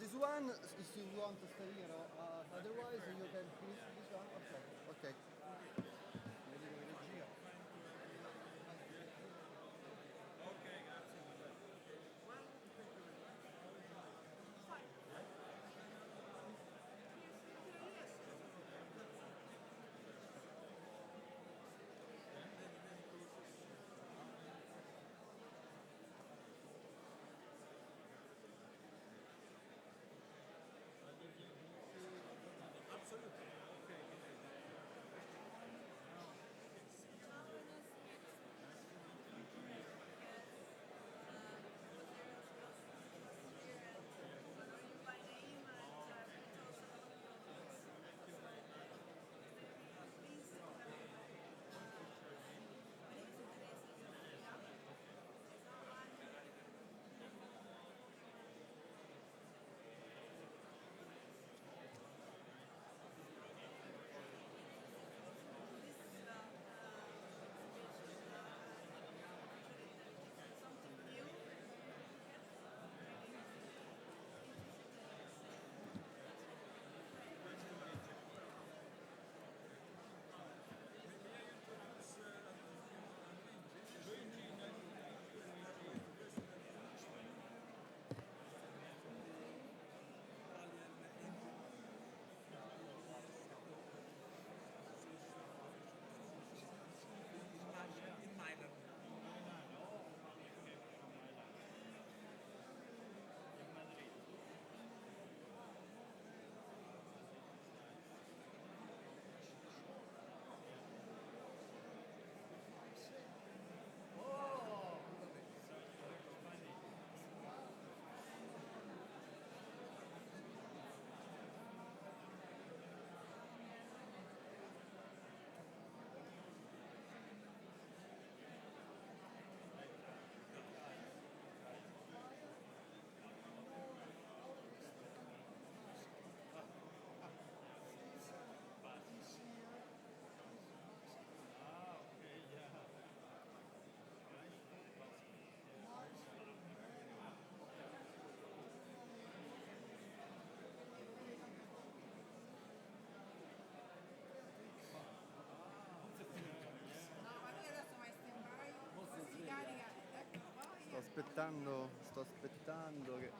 this one if you want to stay here. Otherwise, you can click this one. Okay. Sto aspettando che...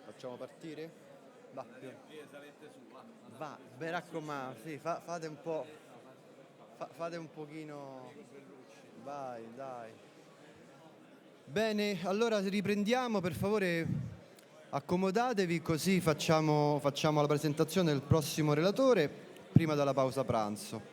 Facciamo partire? Va, va, mi raccomando, sì, fate un po', fate un pochino, vai, dai. Bene, allora riprendiamo, per favore accomodatevi, così facciamo la presentazione del prossimo relatore prima della pausa pranzo.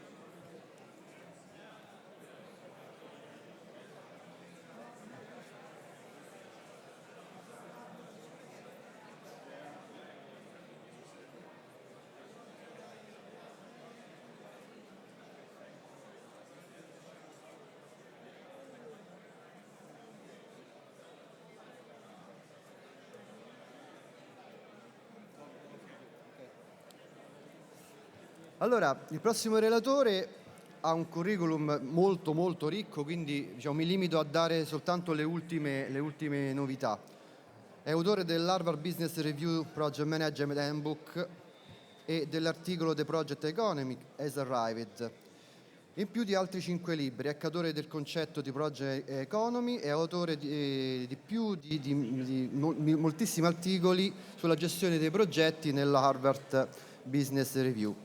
Allora, il prossimo relatore ha un curriculum molto molto ricco, quindi mi limito a dare soltanto le ultime novità. È autore dell'Harvard Business Review Project Management Handbook e dell'articolo The Project Economy has Arrived, in più di altri 5 libri. È autore del concetto di Project Economy e autore di moltissimi articoli sulla gestione dei progetti nella Harvard Business Review.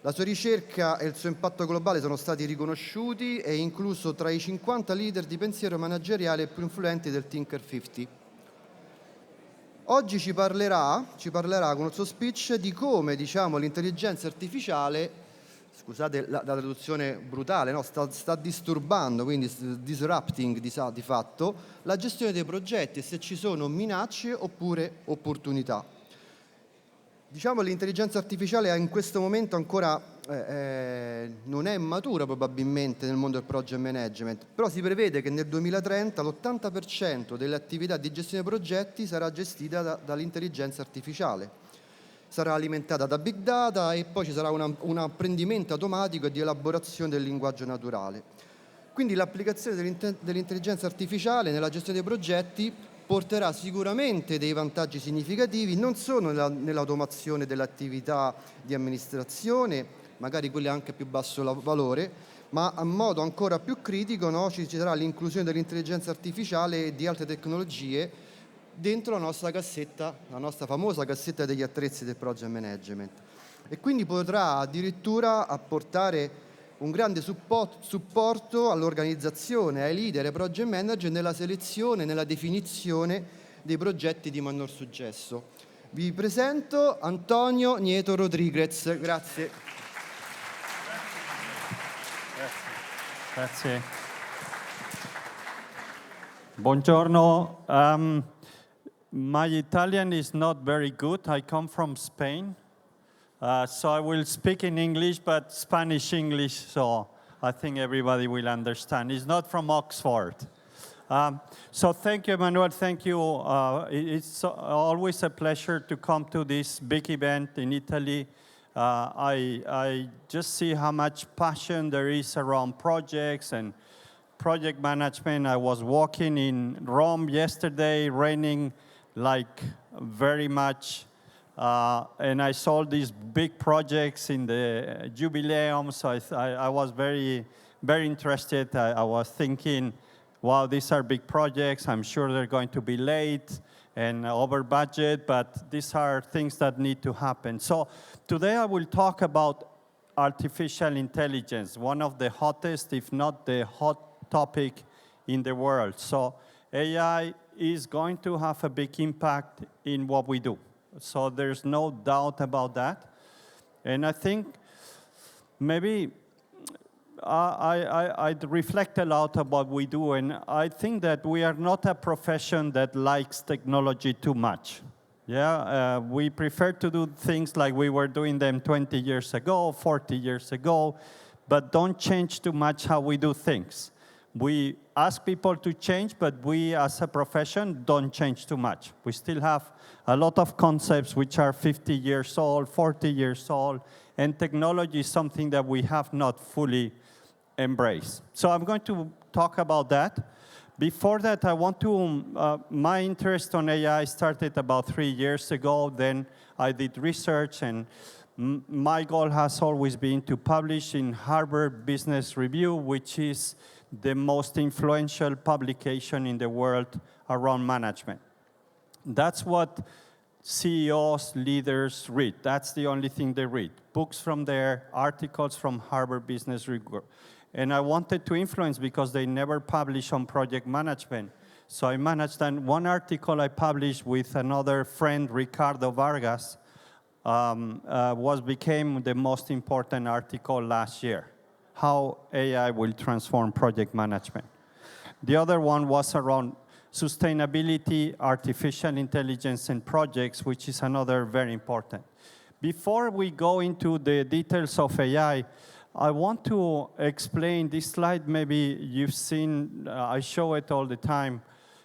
La sua ricerca e il suo impatto globale sono stati riconosciuti e incluso tra i 50 leader di pensiero manageriale più influenti del Thinker 50. Oggi ci parlerà con il suo speech di come l'intelligenza artificiale, scusate la traduzione brutale, no? sta disturbando, quindi disrupting di fatto, la gestione dei progetti e se ci sono minacce oppure opportunità. L'intelligenza artificiale in questo momento ancora non è matura probabilmente nel mondo del project management, però si prevede che nel 2030 l'80% delle attività di gestione dei progetti sarà gestita dall'intelligenza artificiale. Sarà alimentata da big data e poi ci sarà un apprendimento automatico e di elaborazione del linguaggio naturale. Quindi l'applicazione dell'intelligenza artificiale nella gestione dei progetti porterà sicuramente dei vantaggi significativi, non solo nell'automazione dell'attività di amministrazione, magari quelle anche a più basso valore, ma a modo ancora più critico, no, ci sarà l'inclusione dell'intelligenza artificiale e di altre tecnologie dentro la nostra cassetta, la nostra famosa cassetta degli attrezzi del project management. E quindi potrà addirittura apportare un grande supporto all'organizzazione, ai leader, ai project manager nella selezione, nella definizione dei progetti di maggior successo. Vi presento Antonio Nieto Rodriguez. Grazie. Grazie. Buongiorno. My Italian is not very good. I come from Spain. So I will speak in English, but Spanish-English, so I think everybody will understand. It's not from Oxford. So thank you, Emmanuel. Thank you. It's always a pleasure to come to this big event in Italy. I just see how much passion there is around projects and project management. I was walking in Rome yesterday, raining like very much. And I saw these big projects in the Jubileum, so I was very, very interested. I was thinking, wow, these are big projects. I'm sure they're going to be late and over budget, but these are things that need to happen. So today I will talk about artificial intelligence, one of the hottest, if not the hot topic in the world. So AI is going to have a big impact in what we do. So there's no doubt about that. And I think maybe I reflect a lot about what we do, and I think that we are not a profession that likes technology too much. Yeah, we prefer to do things like we were doing them 20 years ago, 40 years ago, but don't change too much how we do things. We ask people to change, but we as a profession don't change too much. We still have a lot of concepts which are 50 years old, 40 years old, and technology is something that we have not fully embraced. So I'm going to talk about that. Before that, I want to, my interest on AI started about 3 years ago. Then I did research, and my goal has always been to publish in Harvard Business Review, which is the most influential publication in the world around management. That's what CEOs, leaders read. That's the only thing they read. Books from there, articles from Harvard Business Review. And I wanted to influence because they never publish on project management. So I managed, and one article I published with another friend, Ricardo Vargas, became the most important article last year. How AI will transform project management. The other one was around sustainability, artificial intelligence, and projects, which is another very important. Before we go into the details of AI, I want to explain this slide. Maybe you've seen, I show it all the time,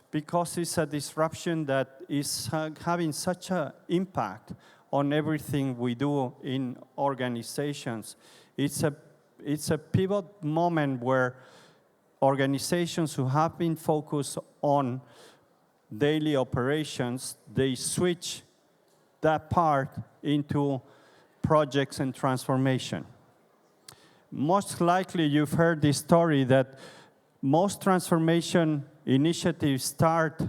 because it's a disruption that is having such an impact on everything we do in organizations. It's a pivot moment where organizations who have been focused on daily operations, they switch that part into projects and transformation. Most likely you've heard this story that most transformation initiatives start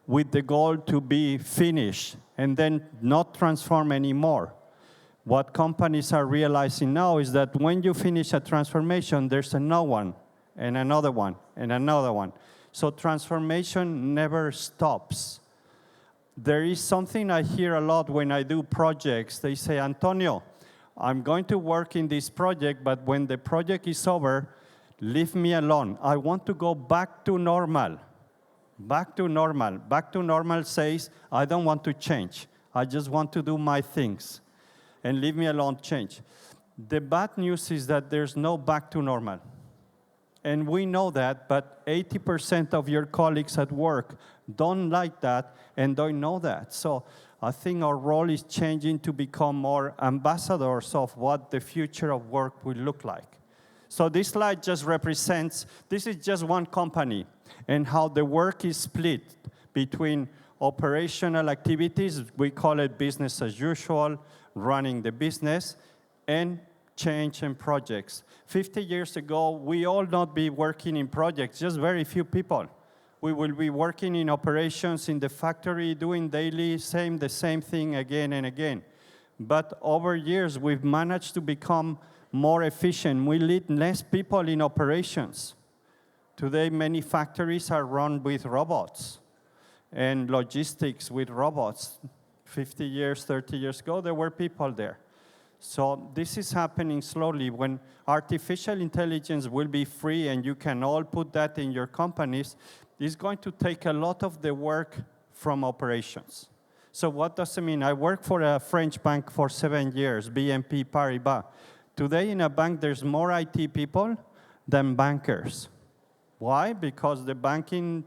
with the goal to be finished and then not transform anymore. What companies are realizing now is that when you finish a transformation, there's another one, and another one, and another one. So transformation never stops. There is something I hear a lot when I do projects. They say, Antonio, I'm going to work in this project, but when the project is over, leave me alone. I want to go back to normal. Back to normal. Back to normal says, I don't want to change. I just want to do my things. And leave me alone, change. The bad news is that there's no back to normal. And we know that, but 80% of your colleagues at work don't like that and don't know that. So I think our role is changing to become more ambassadors of what the future of work will look like. So this slide just represents, this is just one company, and how the work is split between operational activities, we call it business as usual, running the business, and change and projects. 50 years ago, we all not be working in projects, just very few people. We will be working in operations in the factory, doing daily, the same thing again and again. But over years, we've managed to become more efficient. We need less people in operations. Today, many factories are run with robots, and logistics with robots. 50 years, 30 years ago, there were people there. So this is happening slowly. When artificial intelligence will be free and you can all put that in your companies, it's going to take a lot of the work from operations. So what does it mean? I worked for a French bank for 7 years, BNP Paribas. Today in a bank, there's more IT people than bankers. Why? Because the banking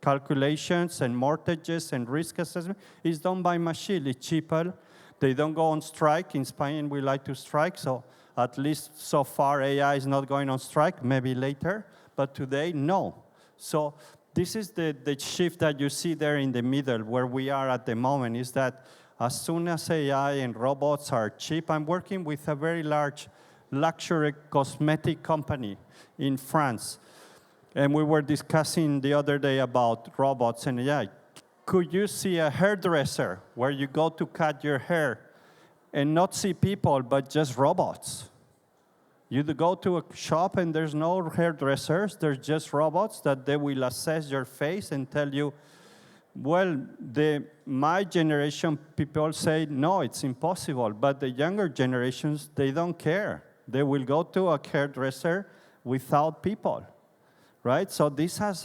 calculations and mortgages and risk assessment is done by machine. It's cheaper. They don't go on strike. In Spain, we like to strike, so at least so far AI is not going on strike, maybe later, but today, no. So this is the shift that you see there in the middle, where we are at the moment, is that as soon as AI and robots are cheap, I'm working with a very large luxury cosmetic company in France, and we were discussing the other day about robots and AI. Could you see a hairdresser where you go to cut your hair and not see people, but just robots? You go to a shop and there's no hairdressers, there's just robots that they will assess your face and tell you, well, my generation people say, no, it's impossible, but the younger generations, they don't care. They will go to a hairdresser without people, right? So this has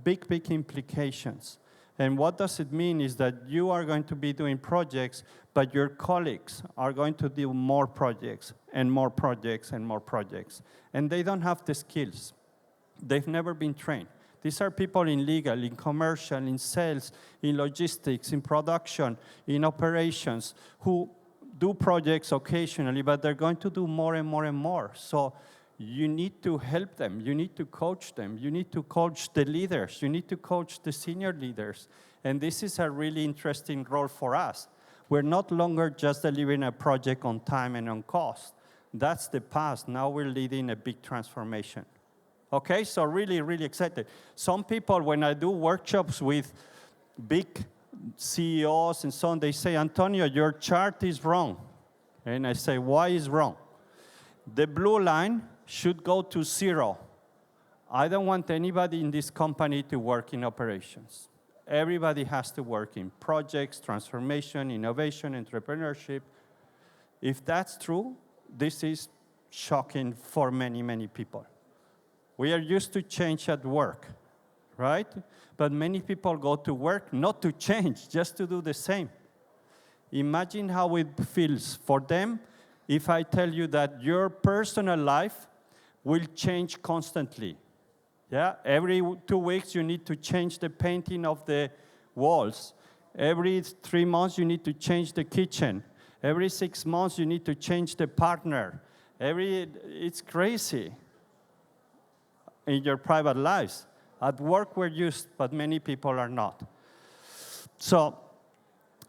big, big implications. And what does it mean is that you are going to be doing projects, but your colleagues are going to do more projects and more projects and more projects. And they don't have the skills. They've never been trained. These are people in legal, in commercial, in sales, in logistics, in production, in operations, who do projects occasionally, but they're going to do more and more and more. So you need to help them. You need to coach them. You need to coach the leaders. You need to coach the senior leaders. And this is a really interesting role for us. We're not longer just delivering a project on time and on cost. That's the past. Now we're leading a big transformation. Okay, so really, really excited. Some people, when I do workshops with big CEOs and so on, they say, Antonio, your chart is wrong. And I say, why is wrong? The blue line should go to 0. I don't want anybody in this company to work in operations. Everybody has to work in projects, transformation, innovation, entrepreneurship. If that's true, this is shocking for many, many people. We are used to change at work, right? But many people go to work not to change, just to do the same. Imagine how it feels for them if I tell you that your personal life will change constantly. Yeah, every 2 weeks you need to change the painting of the walls. Every 3 months you need to change the kitchen. Every 6 months you need to change the partner. It's crazy in your private lives. At work we're used, but many people are not. So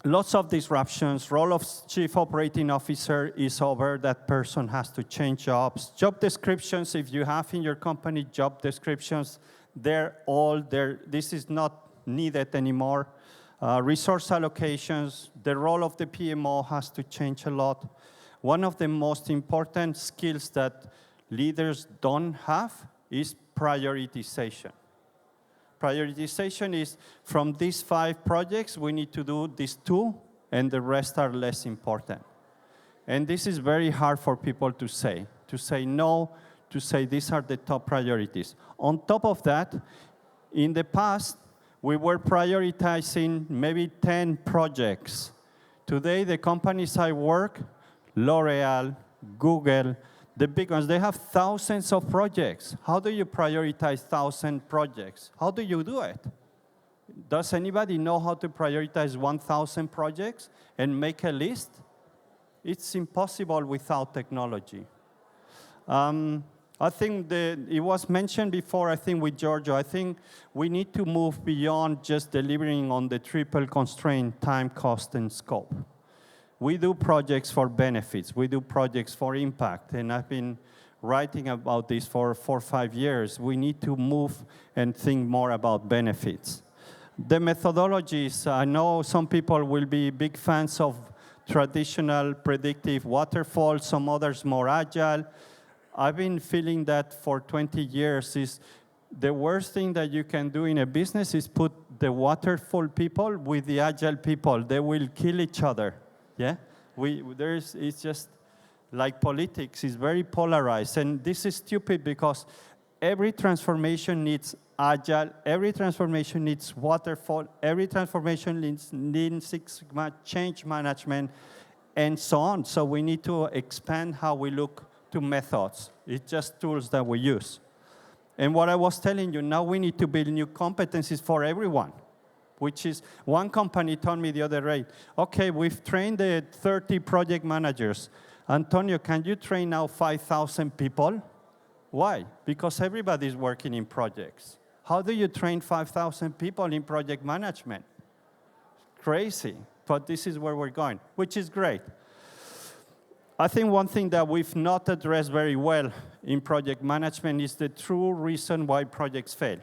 lots of disruptions. Role of chief operating officer is over. That person has to change jobs. Job descriptions, if you have in your company job descriptions, they're all there. This is not needed anymore. Resource allocations, the role of the PMO has to change a lot. One of the most important skills that leaders don't have is prioritization. Prioritization is, from these 5 projects, we need to do these 2, and the rest are less important. And this is very hard for people to say no, to say these are the top priorities. On top of that, in the past, we were prioritizing maybe 10 projects. Today, the companies I work, L'Oreal, Google, the big ones, they have thousands of projects. How do you prioritize 1,000 projects? How do you do it? Does anybody know how to prioritize 1,000 projects and make a list? It's impossible without technology. I think it was mentioned before, I think with Giorgio, I think we need to move beyond just delivering on the triple constraint, time, cost, and scope. We do projects for benefits. We do projects for impact. And I've been writing about this for 4 or 5 years. We need to move and think more about benefits. The methodologies, I know some people will be big fans of traditional predictive waterfall, some others more agile. I've been feeling that for 20 years is the worst thing that you can do in a business is put the waterfall people with the agile people. They will kill each other. Yeah, it's just like politics. It's very polarized, and this is stupid because every transformation needs agile. Every transformation needs waterfall. Every transformation needs Lean Six Sigma, change management, and so on. So we need to expand how we look to methods. It's just tools that we use. And what I was telling you, now we need to build new competencies for everyone, which is, one company told me the other day, okay, we've trained the 30 project managers. Antonio, can you train now 5,000 people? Why? Because everybody's working in projects. How do you train 5,000 people in project management? Crazy, but this is where we're going, which is great. I think one thing that we've not addressed very well in project management is the true reason why projects fail.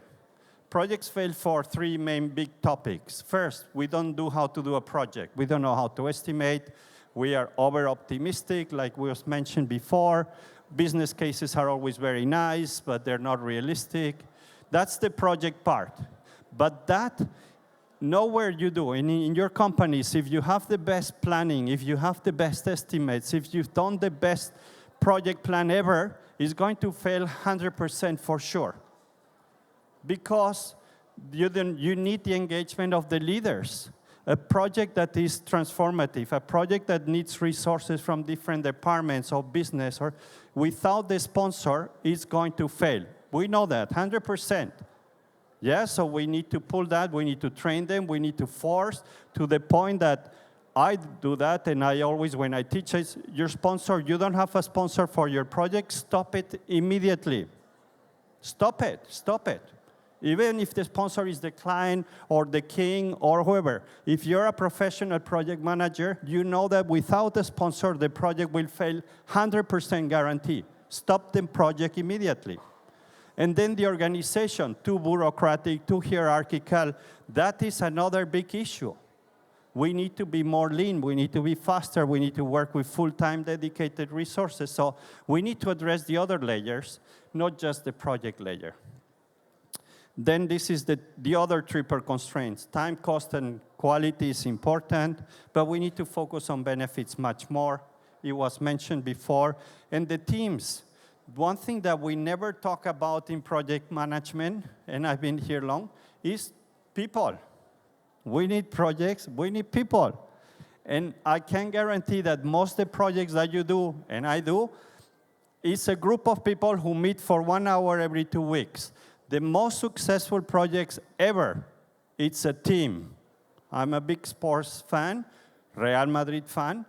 Projects fail for 3 main big topics. First, we don't know how to do a project. We don't know how to estimate. We are over-optimistic, like was mentioned before. Business cases are always very nice, but they're not realistic. That's the project part. But that, nowhere you do. In your companies, if you have the best planning, if you have the best estimates, if you've done the best project plan ever, it's going to fail 100% for sure. Because you need the engagement of the leaders. A project that is transformative, a project that needs resources from different departments of business, or without the sponsor, is going to fail. We know that, 100%. Yeah, so we need to pull that, we need to train them, we need to force to the point that I do that, and I always, when I teach, is your sponsor, you don't have a sponsor for your project, stop it immediately. Stop it, stop it. Even if the sponsor is the client or the king or whoever, if you're a professional project manager, you know that without a sponsor, the project will fail 100% guarantee. Stop the project immediately. And then the organization, too bureaucratic, too hierarchical, that is another big issue. We need to be more lean, we need to be faster, we need to work with full-time dedicated resources. So we need to address the other layers, not just the project layer. Then this is the other triple constraints. Time, cost, and quality is important, but we need to focus on benefits much more. It was mentioned before. And the teams. One thing that we never talk about in project management, and I've been here long, is people. We need projects, we need people. And I can guarantee that most of the projects that you do, and I do, is a group of people who meet for 1 hour every 2 weeks. The most successful projects ever, it's a team. I'm a big sports fan, Real Madrid fan.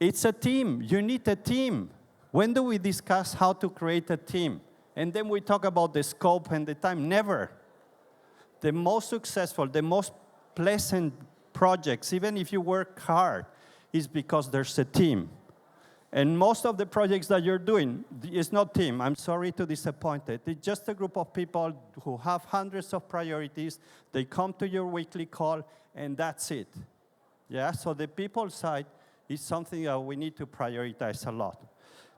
It's a team. You need a team. When do we discuss how to create a team? And then we talk about the scope and the time. Never. The most successful, the most pleasant projects, even if you work hard, is because there's a team. And most of the projects that you're doing is not team. I'm sorry to disappoint it. It's just a group of people who have hundreds of priorities. They come to your weekly call, and that's it. Yeah, so the people side is something that we need to prioritize a lot.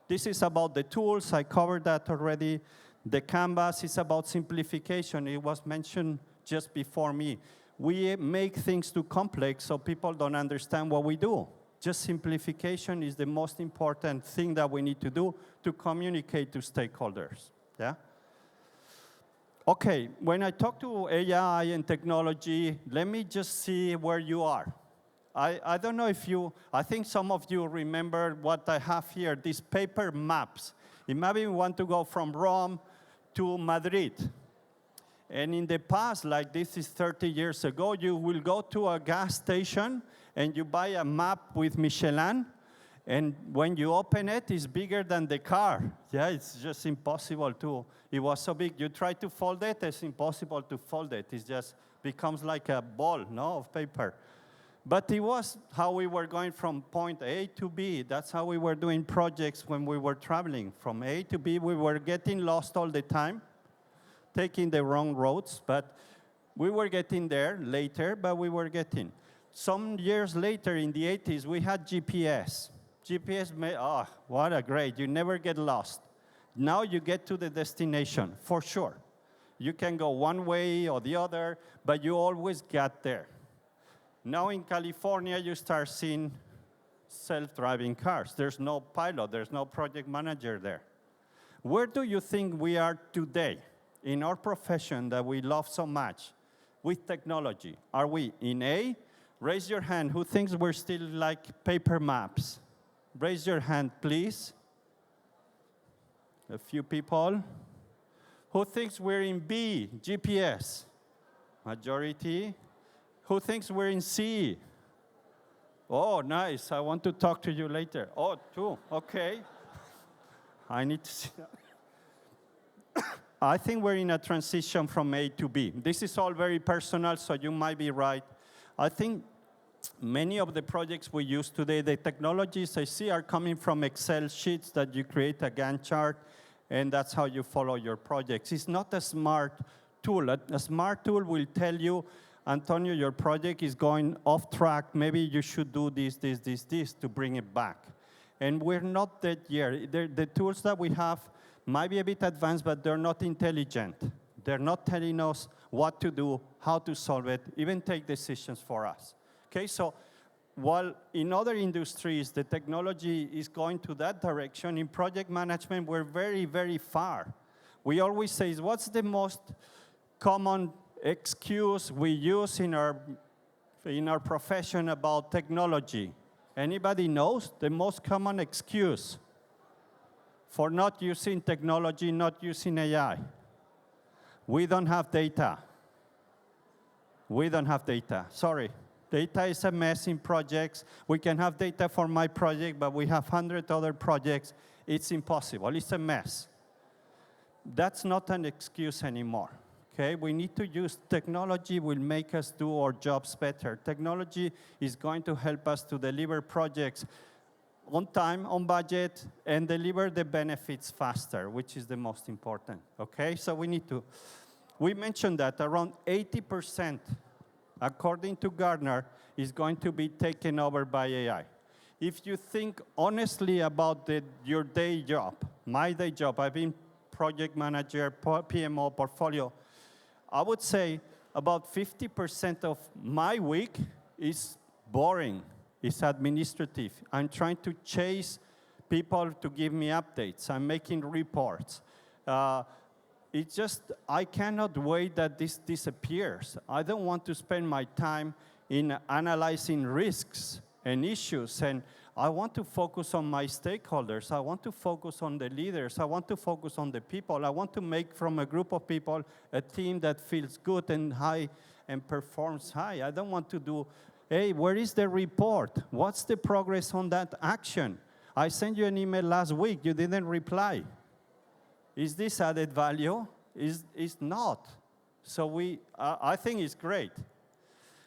This is about the tools. I covered that already. The canvas is about simplification. It was mentioned just before me. We make things too complex so people don't understand what we do. Just simplification is the most important thing that we need to do to communicate to stakeholders. Yeah? Okay, when I talk to AI and technology, let me just see where you are. I don't know if you, I think some of you remember what I have here, these paper maps. Imagine you want to go from Rome to Madrid. And in the past, like this is 30 years ago, you will go to a gas station and you buy a map with Michelin, And when you open it, it's bigger than the car. Yeah, it's just impossible to, it was so big. You try to fold it, it's impossible to fold it. It just becomes like a ball, no, of paper. But it was how we were going from point A to B. That's how we were doing projects when we were traveling. From A to B, we were getting lost all the time, taking the wrong roads, but we were getting there later, but we were getting. Some years later, in the 80s, we had GPS. GPS, what a great, you never get lost. Now you get to the destination, for sure. You can go one way or the other, but you always get there. Now in California, you start seeing self-driving cars. There's no pilot, there's no project manager there. Where do you think we are today in our profession that we love so much with technology? Are we in A? Raise your hand. Who thinks we're still like paper maps? Raise your hand, please. A few people. Who thinks we're in B, GPS? Majority. Who thinks we're in C? Oh, nice. I want to talk to you later. Oh, two. Okay. I need to see that. I think we're in a transition from A to B. This is all very personal, so you might be right. I think many of the projects we use today, the technologies I see are coming from Excel sheets that you create a Gantt chart, and that's how you follow your projects. It's not a smart tool. A smart tool will tell you, Antonio, your project is going off track. Maybe you should do this to bring it back. And we're not that yet. The tools that we have might be a bit advanced, but they're not intelligent. They're not telling us what to do, how to solve it, even take decisions for us. Okay, so while in other industries, the technology is going to that direction, in project management, we're very, very far. We always say, what's the most common excuse we use in our profession about technology? Anybody knows the most common excuse for not using technology, not using AI? We don't have data. We don't have data. Sorry. Data is a mess in projects. We can have data for my project, but we have 100 other projects. It's impossible. It's a mess. That's not an excuse anymore. Okay, we need to use technology will make us do our jobs better. Technology is going to help us to deliver projects on time, on budget, and deliver the benefits faster, which is the most important. Okay, so we mentioned that around 80%, according to Gartner, is going to be taken over by AI. If you think honestly about your day job, my day job, I've been project manager, PMO, portfolio, I would say about 50% of my week is boring, is administrative. I'm trying to chase people to give me updates. I'm making reports. It's just, I cannot wait that this disappears. I don't want to spend my time in analyzing risks and issues, and I want to focus on my stakeholders. I want to focus on the leaders. I want to focus on the people. I want to make from a group of people a team that feels good and high and performs high. I don't want to do, hey, where is the report? What's the progress on that action? I sent you an email last week. You didn't reply. Is this added value? It's not. So I think it's great.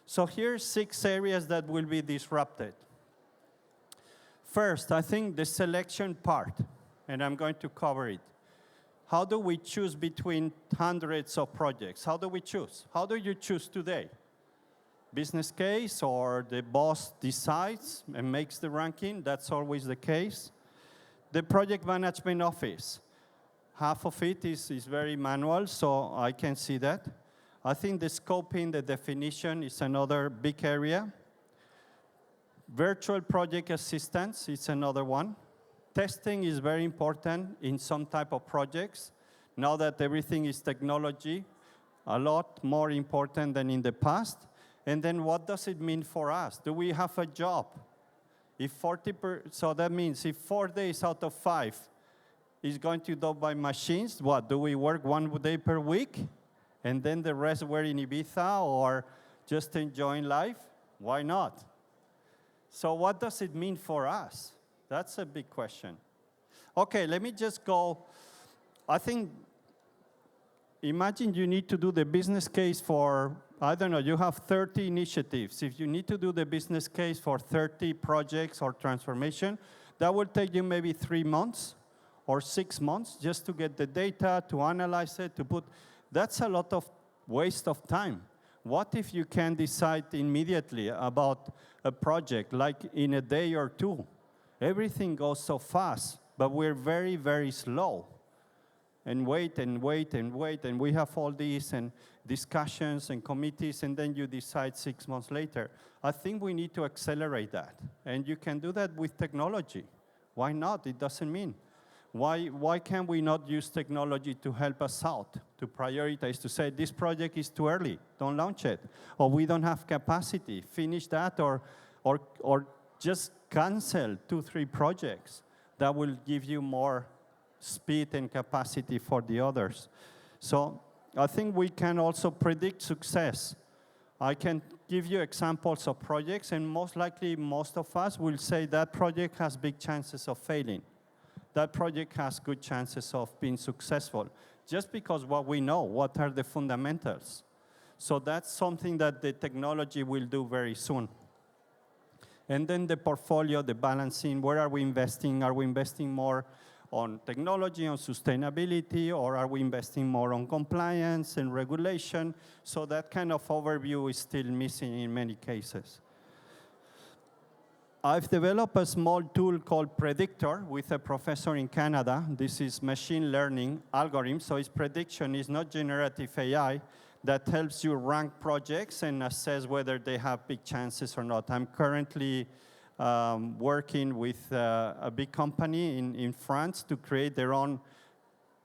So here's 6 areas that will be disrupted. First, I think the selection part, and I'm going to cover it. How do we choose between hundreds of projects? How do we choose? How do you choose today? Business case, or the boss decides and makes the ranking? That's always the case. The project management office. Half of it is very manual, so I can see that. I think the scoping, the definition is another big area. Virtual project assistance is another one. Testing is very important in some type of projects. Now that everything is technology, a lot more important than in the past. And then what does it mean for us? Do we have a job? So that means if 4 days out of 5 is going to be done by machines, what, do we work 1 day per week? And then the rest were in Ibiza or just enjoying life? Why not? So what does it mean for us? That's a big question. Okay, let me just go. I think, imagine you need to do the business case for, I don't know, you have 30 initiatives. If you need to do the business case for 30 projects or transformation, that will take you maybe 3 months or 6 months just to get the data, to analyze it, to put, that's a lot of waste of time. What if you can decide immediately about a project, like in a day or two? Everything goes so fast, but we're very, very slow. And wait, and wait, and wait, and we have all these and discussions and committees, and then you decide 6 months later. I think we need to accelerate that. And you can do that with technology. Why not? It doesn't mean. Why can we not use technology to help us out, to prioritize, to say this project is too early, don't launch it, or we don't have capacity, finish that, or just cancel 2, 3 projects. That will give you more speed and capacity for the others. So I think we can also predict success. I can give you examples of projects, and most likely most of us will say that project has big chances of failing. That project has good chances of being successful, just because what we know, what are the fundamentals. So that's something that the technology will do very soon. And then the portfolio, the balancing, where are we investing? Are we investing more on technology, on sustainability, or are we investing more on compliance and regulation? So that kind of overview is still missing in many cases. I've developed a small tool called Predictor with a professor in Canada. This is machine learning algorithm, so it's prediction, it's not generative AI, that helps you rank projects and assess whether they have big chances or not. I'm currently working with a big company in France to create their own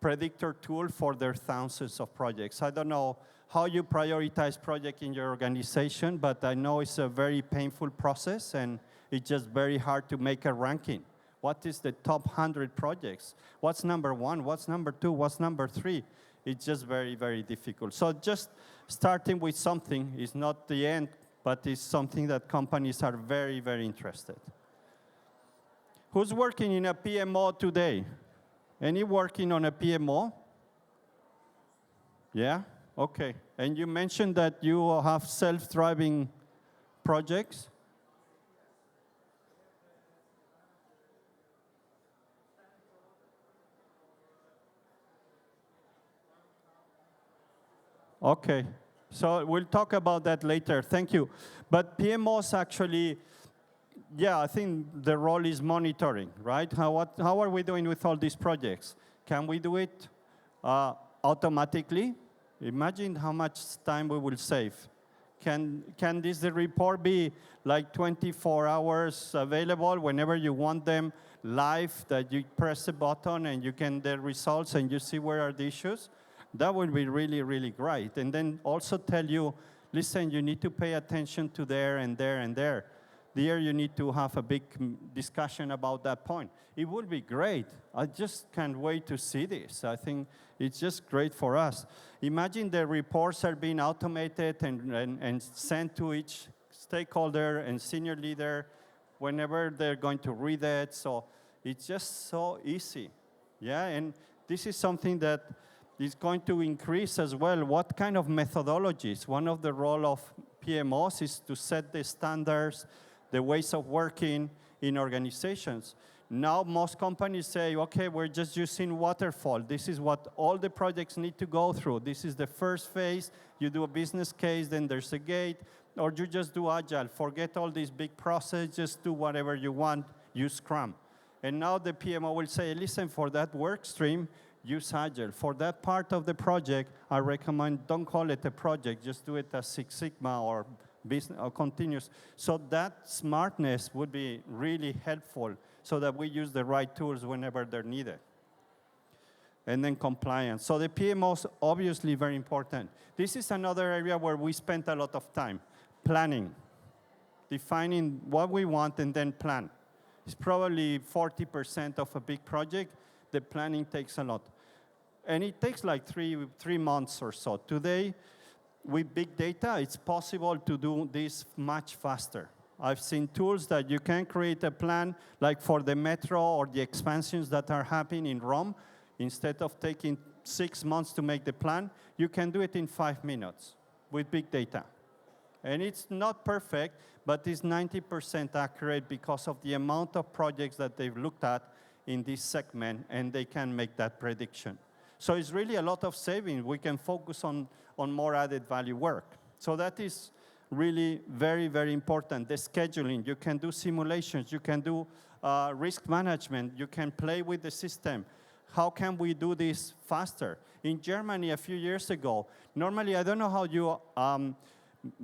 predictor tool for their thousands of projects. I don't know how you prioritize projects in your organization, but I know it's a very painful process, and it's just very hard to make a ranking. What is the top 100 projects? What's number 1? What's number 2? What's number 3? It's just very, very difficult. So just starting with something is not the end, but it's something that companies are very, very interested. Who's working in a PMO today? Any working on a PMO? Yeah? Okay. And you mentioned that you have self-driving projects? Okay. So we'll talk about that later. Thank you. But PMOs actually, yeah, I think the role is monitoring, right? How are we doing with all these projects? Can we do it automatically? Imagine how much time we will save. Can this report be like 24 hours available whenever you want them live, that you press a button and you get the results and you see where are the issues? That would be really, really great. And then also tell you, listen, you need to pay attention to there and there and there. There you need to have a big discussion about that point. It would be great. I just can't wait to see this. I think it's just great for us. Imagine the reports are being automated and sent to each stakeholder and senior leader whenever they're going to read it. So it's just so easy. Yeah, and this is something that is going to increase as well. What kind of methodologies? One of the role of PMOs is to set the standards, the ways of working in organizations. Now most companies say, okay, we're just using waterfall. This is what all the projects need to go through. This is the first phase. You do a business case, then there's a gate, or you just do agile. Forget all these big processes, just do whatever you want, use Scrum. And now the PMO will say, listen, for that work stream, use Agile. For that part of the project, I recommend don't call it a project, just do it as Six Sigma or business or continuous. So that smartness would be really helpful so that we use the right tools whenever they're needed. And then compliance. So the PMOs, obviously very important. This is another area where we spent a lot of time. Planning. Defining what we want and then plan. It's probably 40% of a big project. The planning takes a lot. And it takes like three months or so. Today, with big data, it's possible to do this much faster. I've seen tools that you can create a plan, like for the metro or the expansions that are happening in Rome. Instead of taking 6 months to make the plan, you can do it in 5 minutes with big data. And it's not perfect, but it's 90% accurate because of the amount of projects that they've looked at in this segment, and they can make that prediction. So it's really a lot of savings. We can focus on more added value work. So that is really very, very important. The scheduling, you can do simulations, you can do risk management, you can play with the system. How can we do this faster? In Germany a few years ago, normally I don't know how you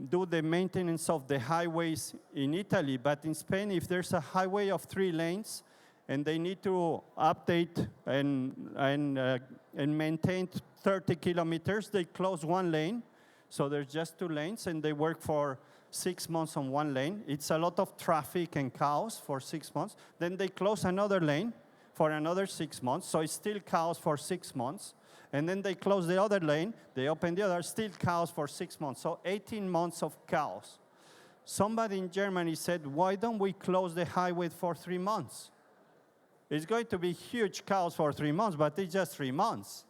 do the maintenance of the highways in Italy, but in Spain, if there's a highway of 3 lanes, and they need to update and maintain 30 kilometers, they close 1 lane. So there's just 2 lanes, and they work for 6 months on 1 lane. It's a lot of traffic and chaos for 6 months. Then they close another lane for another 6 months, so it's still chaos for 6 months. And then they close the other lane, they open the other, still chaos for 6 months. So 18 months of chaos. Somebody in Germany said, why don't we close the highway for 3 months? It's going to be huge chaos for 3 months, but it's just 3 months.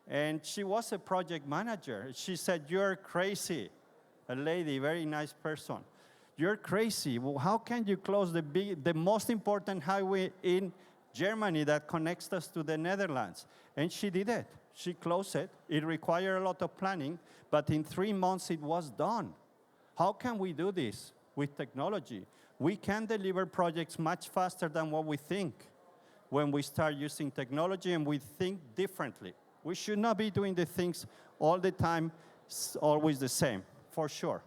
And she was a project manager. She said, you're crazy. A lady, very nice person. You're crazy. Well, how can you close the most important highway in Germany that connects us to the Netherlands? And she did it. She closed it. It required a lot of planning, but in 3 months it was done. How can we do this with technology? We can deliver projects much faster than what we think when we start using technology and we think differently. We should not be doing the things all the time, always the same, for sure.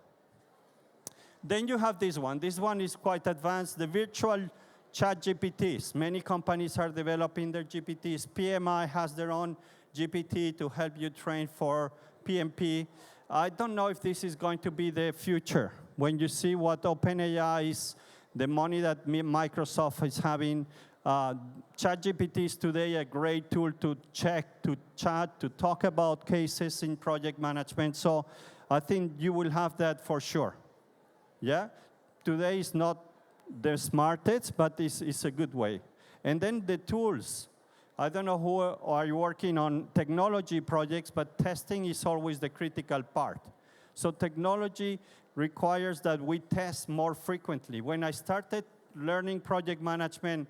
Then you have this one. This one is quite advanced, the virtual chat GPTs. Many companies are developing their GPTs. PMI has their own GPT to help you train for PMP. I don't know if this is going to be the future. When you see what OpenAI is, the money that Microsoft is having, ChatGPT is today a great tool to check, to chat, to talk about cases in project management. So I think you will have that for sure. Yeah? Today is not the smartest, but it's a good way. And then the tools. I don't know who are you working on technology projects, but testing is always the critical part. So technology requires that we test more frequently. When I started learning project management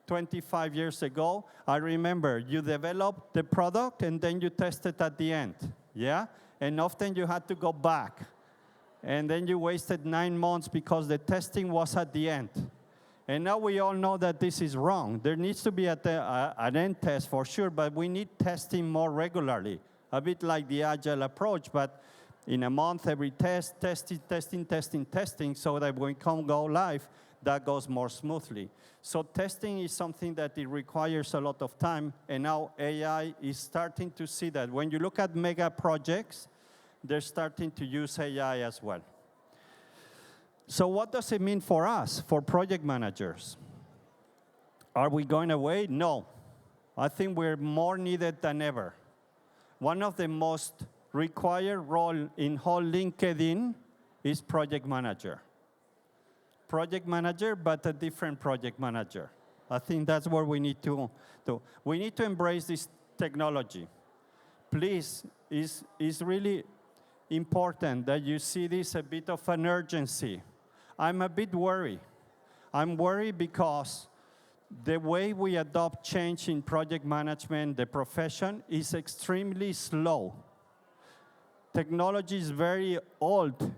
25 years ago, I remember you developed the product and then you test it at the end, yeah? And often you had to go back. And then you wasted 9 months because the testing was at the end. And now we all know that this is wrong. There needs to be an end test for sure, but we need testing more regularly. A bit like the agile approach, but in a month, every test, testing, so that when we can go live, that goes more smoothly. So testing is something that it requires a lot of time, and now AI is starting to see that. When you look at mega projects, they're starting to use AI as well. So what does it mean for us, for project managers? Are we going away? No. I think we're more needed than ever. One of the most required role in whole LinkedIn is project manager. Project manager, but a different project manager. I think that's where we need to do. We need to embrace this technology. Please, it's really important that you see this a bit of an urgency. I'm a bit worried. I'm worried because the way we adopt change in project management, the profession, is extremely slow. Technology is very old,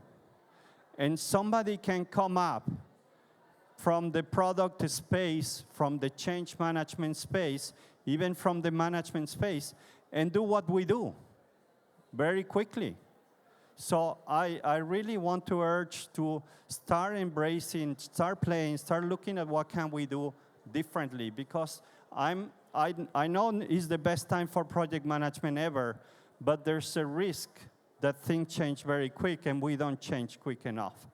and somebody can come up from the product space, from the change management space, even from the management space, and do what we do very quickly. So I really want to urge to start embracing, start playing, start looking at what can we do differently, because I know it's the best time for project management ever, but there's a risk that things change very quick and we don't change quick enough.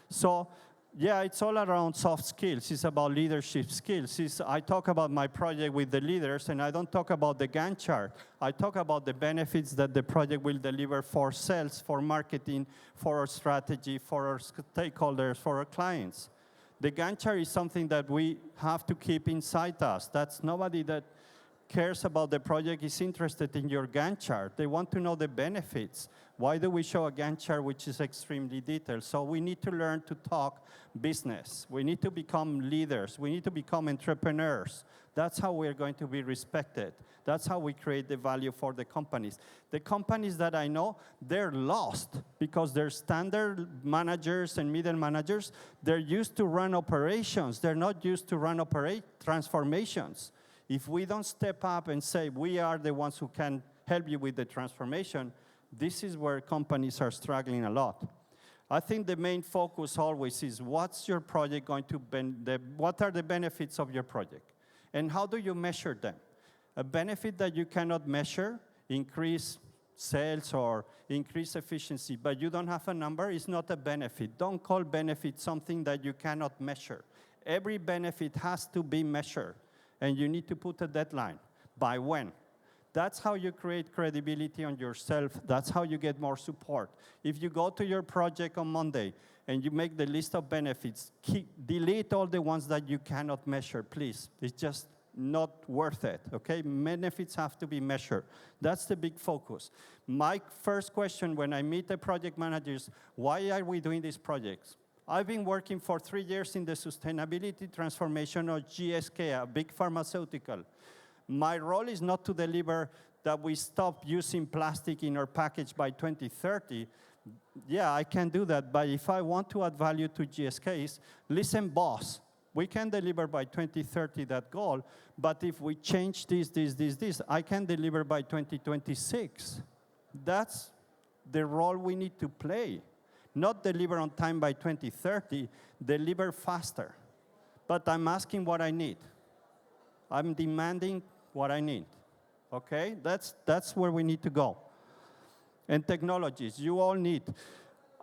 So Yeah, it's all around soft skills. It's about leadership skills. I talk about my project with the leaders, and I don't talk about the Gantt chart. I talk about the benefits that the project will deliver for sales, for marketing, for our strategy, for our stakeholders, for our clients. The Gantt chart is something that we have to keep inside us. That's nobody that cares about the project is interested in your Gantt chart. They want to know the benefits. Why do we show a Gantt chart which is extremely detailed? So we need to learn to talk business. We need to become leaders. We need to become entrepreneurs. That's how we're going to be respected. That's how we create the value for the companies. The companies that I know, they're lost because they're standard managers and middle managers. They're used to run operations. They're not used to run transformations. If we don't step up and say we are the ones who can help you with the transformation, this is where companies are struggling a lot. I think the main focus always is what's your project going to what are the benefits of your project? And how do you measure them? A benefit that you cannot measure, increase sales or increase efficiency, but you don't have a number, is not a benefit. Don't call benefit something that you cannot measure. Every benefit has to be measured. And you need to put a deadline. By when? That's how you create credibility on yourself. That's how you get more support. If you go to your project on Monday and you make the list of benefits, delete all the ones that you cannot measure, please. It's just not worth it, okay? Benefits have to be measured. That's the big focus. My first question when I meet the project managers, why are we doing these projects? I've been working for 3 years in the sustainability transformation of GSK, a big pharmaceutical. My role is not to deliver that we stop using plastic in our package by 2030. Yeah, I can do that, but if I want to add value to GSK, listen, boss, we can deliver by 2030 that goal, but if we change this, I can deliver by 2026. That's the role we need to play. Not deliver on time by 2030, deliver faster. But I'm asking what I need. I'm demanding what I need, okay? That's where we need to go. And technologies, you all need.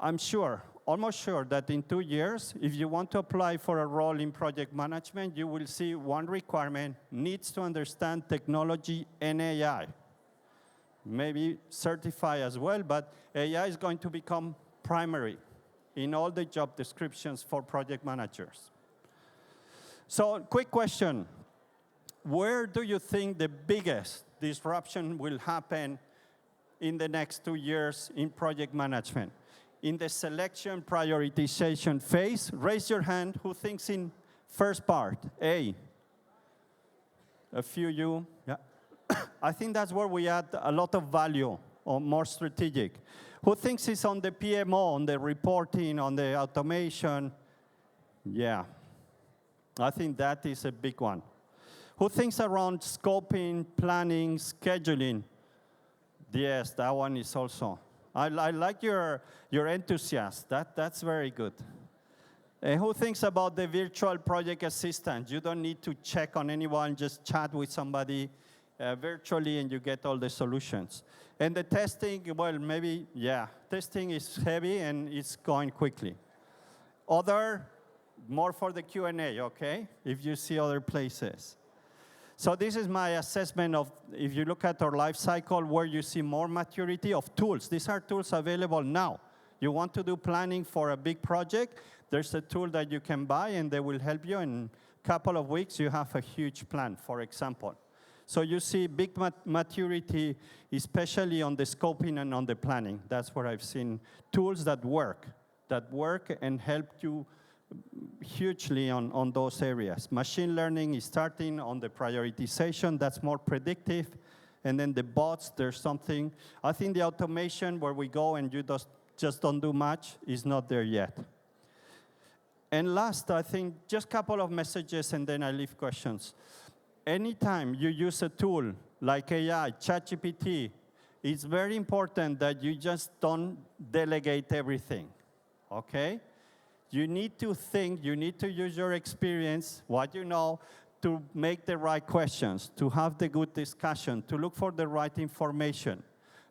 I'm sure, almost sure that in 2 years, if you want to apply for a role in project management, you will see one requirement, needs to understand technology and AI. Maybe certify as well, but AI is going to become primary in all the job descriptions for project managers. So, quick question. Where do you think the biggest disruption will happen in the next 2 years in project management? In the selection prioritization phase, raise your hand who thinks in first part, A. A few you, yeah. I think that's where we add a lot of value or more strategic. Who thinks it's on the PMO, on the reporting, on the automation? Yeah, I think that is a big one. Who thinks around scoping, planning, scheduling? Yes, that one is also. I like your enthusiasm. That's very good. And who thinks about the virtual project assistant? You don't need to check on anyone, just chat with somebody virtually and you get all the solutions. And the testing, well, maybe, yeah, testing is heavy and it's going quickly. Other, more for the Q&A, okay? If you see other places. So this is my assessment of, if you look at our life cycle, where you see more maturity of tools. These are tools available now. You want to do planning for a big project, there's a tool that you can buy and they will help you. In a couple of weeks, you have a huge plan, for example. So you see big maturity, especially on the scoping and on the planning. That's where I've seen tools that work and help you hugely on those areas. Machine learning is starting on the prioritization. That's more predictive. And then the bots, there's something. I think the automation where we go and you just don't do much is not there yet. And last, I think just a couple of messages and then I leave questions. Anytime you use a tool like AI, ChatGPT, it's very important that you just don't delegate everything, okay? You need to think, you need to use your experience, what you know, to make the right questions, to have the good discussion, to look for the right information.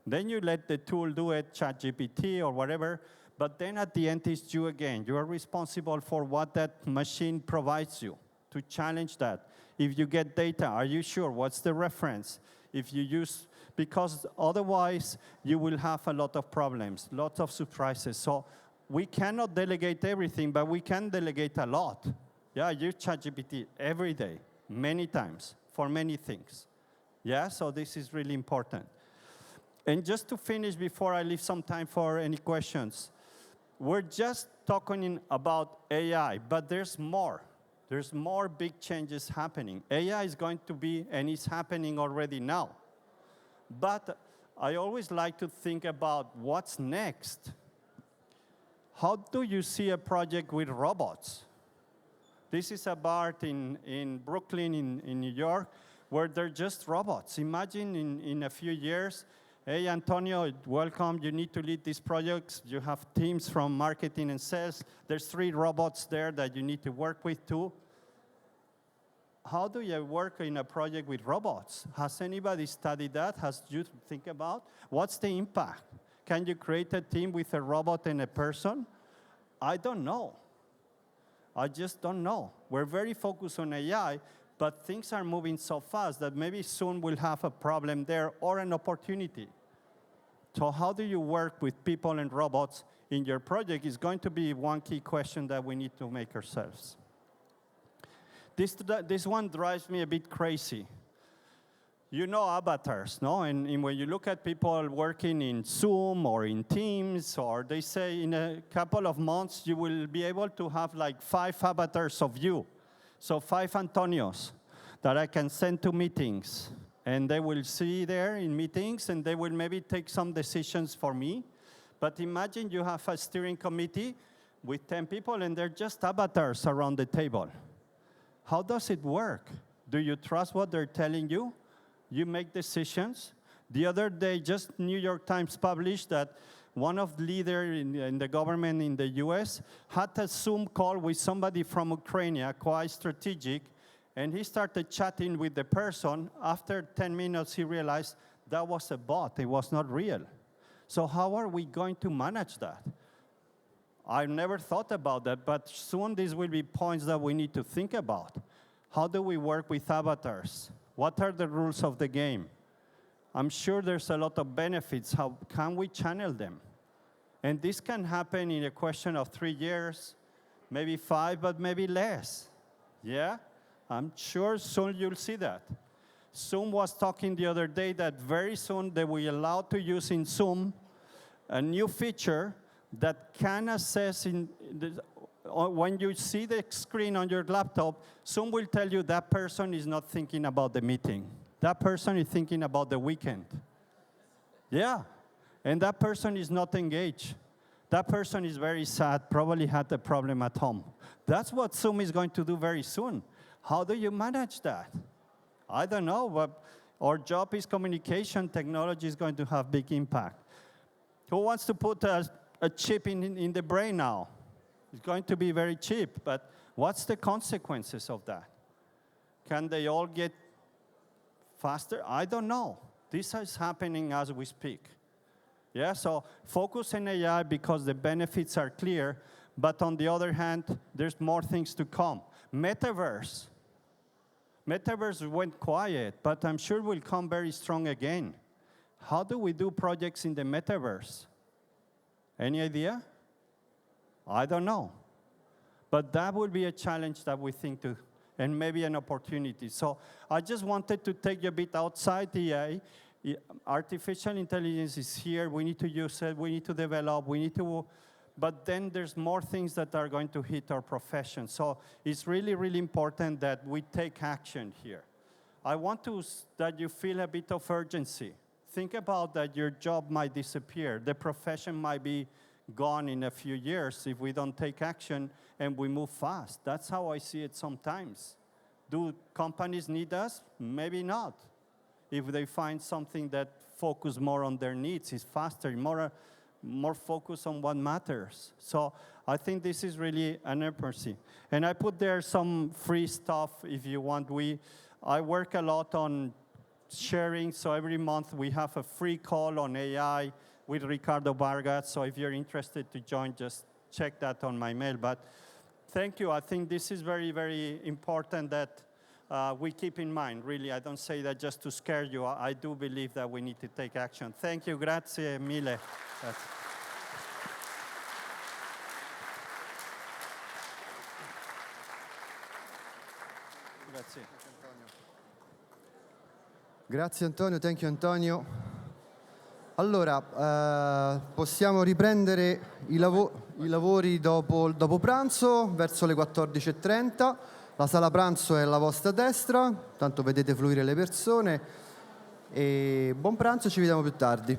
Then you let the tool do it, ChatGPT or whatever, But then at the end, it's you again. You are responsible for what that machine provides you to challenge that. If you get data, are you sure? What's the reference? If you use, because otherwise you will have a lot of problems, lots of surprises. So we cannot delegate everything, but we can delegate a lot. Yeah, I use ChatGPT every day, many times, for many things. Yeah, so this is really important. And just to finish before I leave some time for any questions, we're just talking about AI, but there's more. There's more big changes happening. AI is going to be, and it's happening already now. But I always like to think about what's next. How do you see a project with robots? This is a BART in Brooklyn, in New York, where they're just robots. Imagine in a few years, hey, Antonio, welcome. You need to lead these projects. You have teams from marketing and sales. There's 3 robots there that you need to work with too. How do you work in a project with robots? Has anybody studied that? Has you think about? What's the impact? Can you create a team with a robot and a person? I don't know. I just don't know. We're very focused on AI, but things are moving so fast that maybe soon we'll have a problem there or an opportunity. So how do you work with people and robots in your project is going to be one key question that we need to make ourselves. This one drives me a bit crazy. You know avatars, no? And when you look at people working in Zoom or in Teams, or they say in a couple of months you will be able to have like 5 avatars of you. So 5 Antonios that I can send to meetings. And they will see there in meetings, and they will maybe take some decisions for me. But imagine you have a steering committee with 10 people, and they're just avatars around the table. How does it work? Do you trust what they're telling you? You make decisions. The other day, just New York Times published that one of the leaders in the government in the US had a Zoom call with somebody from Ukraine, quite strategic, and he started chatting with the person. After 10 minutes, he realized that was a bot. It was not real. So how are we going to manage that? I've never thought about that, but soon these will be points that we need to think about. How do we work with avatars? What are the rules of the game? I'm sure there's a lot of benefits. How can we channel them? And this can happen in a question of 3 years, maybe 5, but maybe less. Yeah? I'm sure soon you'll see that. Zoom was talking the other day that very soon they will allow to use in Zoom a new feature that can assess when you see the screen on your laptop, Zoom will tell you that person is not thinking about the meeting. That person is thinking about the weekend. Yeah, and that person is not engaged. That person is very sad, probably had a problem at home. That's what Zoom is going to do very soon. How do you manage that? I don't know, but our job is communication. Technology is going to have big impact. Who wants to put a chip in the brain now? It's going to be very cheap, but what's the consequences of that? Can they all get faster? I don't know. This is happening as we speak. Yeah, so focus on AI because the benefits are clear, but on the other hand, there's more things to come. Metaverse. Metaverse went quiet, but I'm sure will come very strong again. How do we do projects in the metaverse? Any idea? I don't know. But that will be a challenge that we think to, and maybe an opportunity. So I just wanted to take you a bit outside the AI. Artificial intelligence is here. We need to use it. We need to develop. We need to, but then there's more things that are going to hit our profession. So it's really, really important that we take action here. I want that you feel a bit of urgency. Think about that your job might disappear. The profession might be gone in a few years if we don't take action and we move fast. That's how I see it sometimes. Do companies need us? Maybe not. If they find something that focuses more on their needs, is faster, more focus on what matters. So I think this is really an emergency. And I put there some free stuff if you want. I work a lot on sharing, so every month we have a free call on AI. with Ricardo Vargas. So if you're interested to join, just check that on my mail. But thank you. I think this is very, very important that we keep in mind, really. I don't say that just to scare you. I do believe that we need to take action. Thank you. Grazie mille. Grazie. Grazie Antonio, thank you Antonio. Allora, possiamo riprendere i lavori dopo pranzo, verso le 14:30. La sala pranzo è alla vostra destra, tanto vedete fluire le persone. E buon pranzo, ci vediamo più tardi.